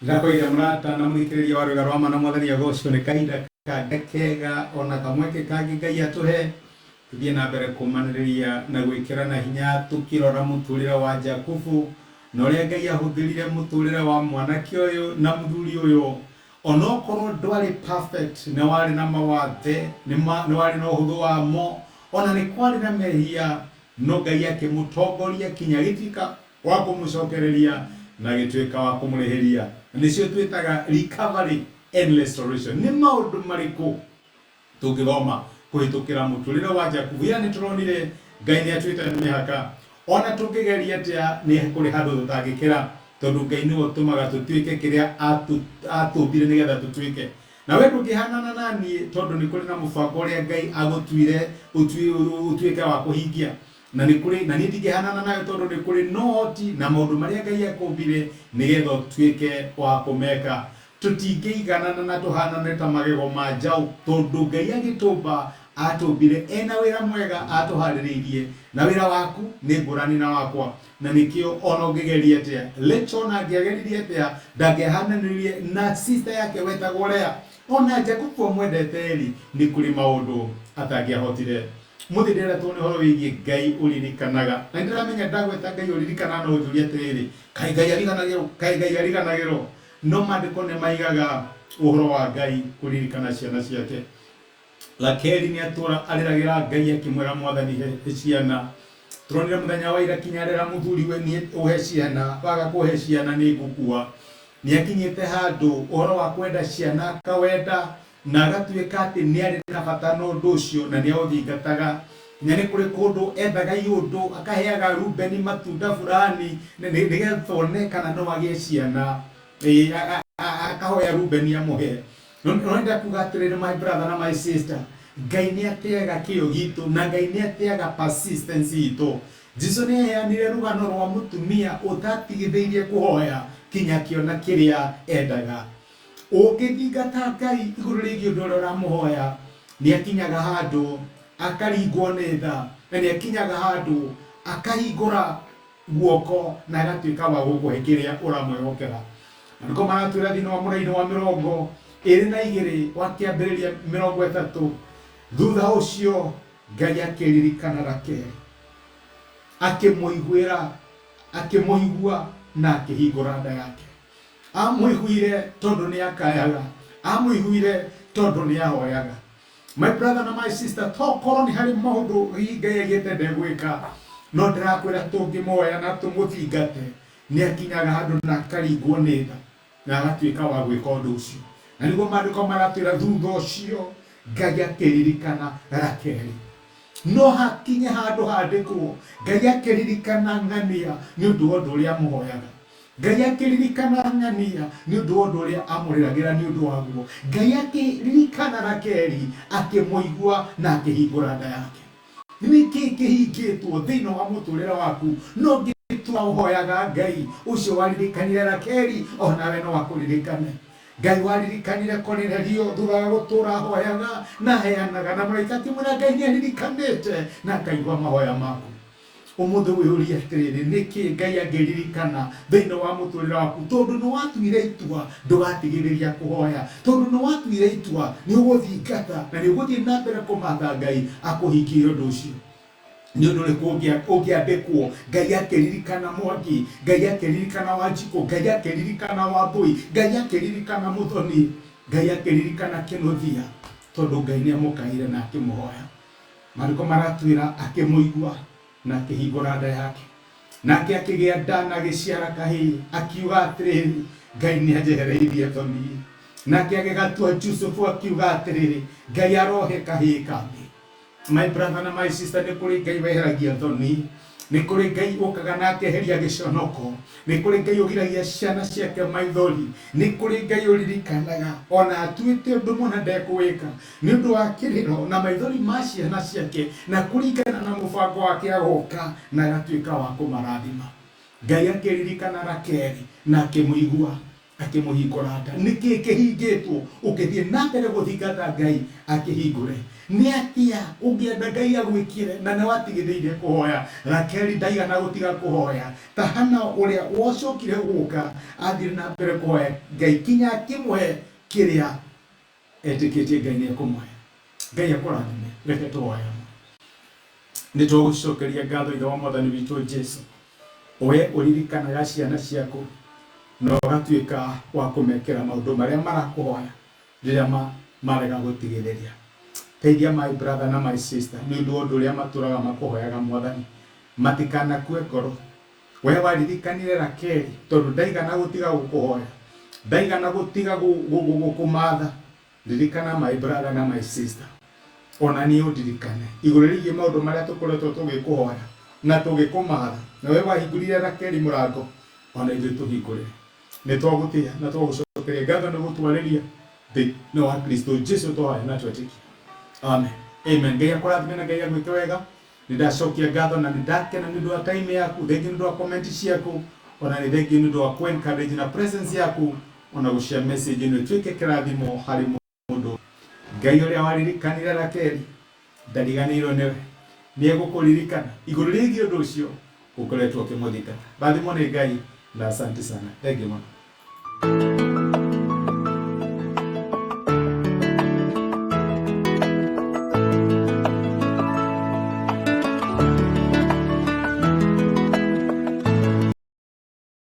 Ndakoire murata na muthikiriria wa rwega rwa mana mwathani agocio ni kahinda kega ona kamweke kangi Ngai atuhe tuthie na mbere kumaniriria na gwikirana hinya tukirora muturire wa Jakubu na uria Ngai ahuthirire muturire wa mwanake uyu na muthuri uyu onokorwo ndwari perfect ni wari na mawathe ni wari na uhuthu wamo ona ni kwari na mehia no Ngai akimutongoria kinya gitika wa kumucokereria na gituika wa kumurihiria nicio twitaga recovery and restoration. Ni maundu mariku tungithoma kuhitukira muturire wa Jakubu yani turonire Ngai ni atwita mihaka ona tungigeria atia ni kuri handu tutangikira tondu Ngai ni utumaga tutwike kiria atumbire nigetha tutwike na we ndungihanana nani tondu ni kuri na mubango uria Ngai agutwire utwike wa kuhingia na ni kuri na ni ndingihanana nayo tondu ni kuri noti na maundu maria Ngai akumbire nigetha twike wa kumeka tutingeiganana na tuhanane ta magego ma njau tondu Ngai agitumba atumbire ena wira mwega atuhaririirie na wira waku ni ngurani na wakwa na nikio ona ungigeria atia lechona ngiageririe atia ndangihananirie na sister yake wetagwo Lea ona Jakubu mwendete ri ni kuri maundu atangiahotire muthirira tuni horo wigie Ngai uririkanaga na ndiramenya ndagweta Ngai uririkana no uthuria atiriri kai Ngai ariganagiro no mandiko ne maigaga uhoro wa Ngai kuririkana ciana ciake Rakeli ni atura aliragira Ngai akimwera mwathani he ciana turonire muthenya wa ira kinyarira muthuri we ni uhe ciana waga kuhe ciana ni gukua ni akinyite handu uhoro wa kwenda ciana kawenda na agatuika ati ni ari na bata no ndu ucio na ni authingataga nyane kuri kundu endaga iundu akaheaga Rubeni matunda fulani nigetha one kana no agie ciana akahoya Rubeni amuhe nonda kugatirire my brother na my sister Ngai ni atiaga kio gitu na Ngai ni atiaga persistence itu Jesu ni aheanire rugano rwa mutumia utatigitheirie kuhoya kinya kiona kiria endaga ukithingata Ngai iguru rigi undu uria uramuhoya ni akinyaga handu akaringwo ni tha na ni akinyaga handu akahingura guoko na agatuika wa gukuhe kiria uramwehokera niko maratwira thini wa muraini wa mirongo iri na igiri wa kiambiriria 30 thutha ucio Ngai akiririkana Rakeli akimuigua na akihingura nda yake amuiguire tondu ni akayaga amuiguire tondu ni ahoyaga my brother na my sister tokorwo ni hari maundu Ngai agite ndegwika no ndirakwira tungimoya na tumuthingate ni akinyaga handu na akaringwo ni tha na agatuika wa gwika undu ucio na niguo mandiko maratwira thutha ucio Ngai akiririkana Rakeli no hakinye handu handikwo Ngai akiririkana Ng'ania ni undu wa undu uria muhoyaga Ngai akiririkana Ng'ania ni undu wa undu uria amuriragira ni undu waguo Ngai akiririkana Rakeli akimuigua na akihingura nda yake niki kihingitwo thina wa muturira waku no ngitwahoyaga Ngai ucio waririkanire Rakeli ona we no wakuririkane Ngai waririkanire Kornelio thutha wa gutura hoyaga na heanaga na malaika timuna Ngai niririkanite na akaigua mahoya maku umuthi wiyuri atiriri niki Ngai agiririkana thina wa muturira waku tondu ni watuire itua ndugatigiriria kuhoya tondu ni watuire itua ni uguthingata na ni uguthie na mbere kumatha Ngai akuhingie undu ucio ni undu riku ungiandikwo Ngai akiririkana Mwangi Ngai akiririkana Wanjiku Ngai akiririkana Wambui Ngai akiririkana Muthoni Ngai akiririkana Kinuthia tondu Ngai ni amukaire na akimuhoya mariko maratwira akimuigua na akihingura nda yake nake akigia nda na agiciara kahii akiuga atiriri Ngai ni ajehereirie thoni nake agigatua Jusufu akiuga atiriri Ngai arohe kahii kangi my brother na my sister ni kuri Ngai weheragia thoni ni kuri Ngai ukaga na akeheria giconoko ni kuri Ngai ugiragia ciana ciake maithori ni kuri Ngai uririkanaga ona atuite undu muna ndekuwika ni undu wa kiriro na maithori ma ciana ciake na kuringana na mubango wake agoka na agatuika wa kumarathima Ngai akiririkana Rakeli na akimuigua akimuhingura nda niki kihingitwo ukithie na mbere guthingata Ngai akihingure ni atia ungienda Ngai agwikire na ne watigithiire kuhoya Rakeli ndaigana gutiga kuhoya tahana uria wocokire guka athire na mbere kuhoya Ngai kinya kimwe kiria etikitie Ngai ni kumuhe Ngai akurathime reke tuhoya ni tugucokeria ngatho ithe wa Mwathani witu Jesu we uririkanaga ciana ciaku no gatuika wa kumekera maundu maria marakuhoya riria marega gutigiriria teithia my brother na my sister ni undu uria maturaga makuhoyaga Mwathani matikana kue ngoro we waririkanire Rakeli tondu ndaigana gutiga gukuhoya ndaigana gutiga gukumatha ririkana my brother na my sister ona ni undirikane iguru rigi maundu maria tukoretwo tugikuhoya na tugikumatha na we wahingurire Rakeli murango ona ithu tuhingure ni twagutia na twagucokeria ngatho ni gutwariria thi no wa Kristo Jesu twahoya na twetiki amen amen Ngai akurathime na Ngai agwike wega nindacokia ngatho na nindakena ni ndu wa time yaku thengi ni ndu wa comment ciaku ona ni thengi ni ndu wa ku encourage na presence yaku ona gushare message ni twike kirathimo hari mundu Ngai uria waririkanire Rakeli ndariganirwo niwe ni egukuririkana iguru rigi undu ucio ukoretwo kimuthikana bathimo ni Ngai na asante sana thank you man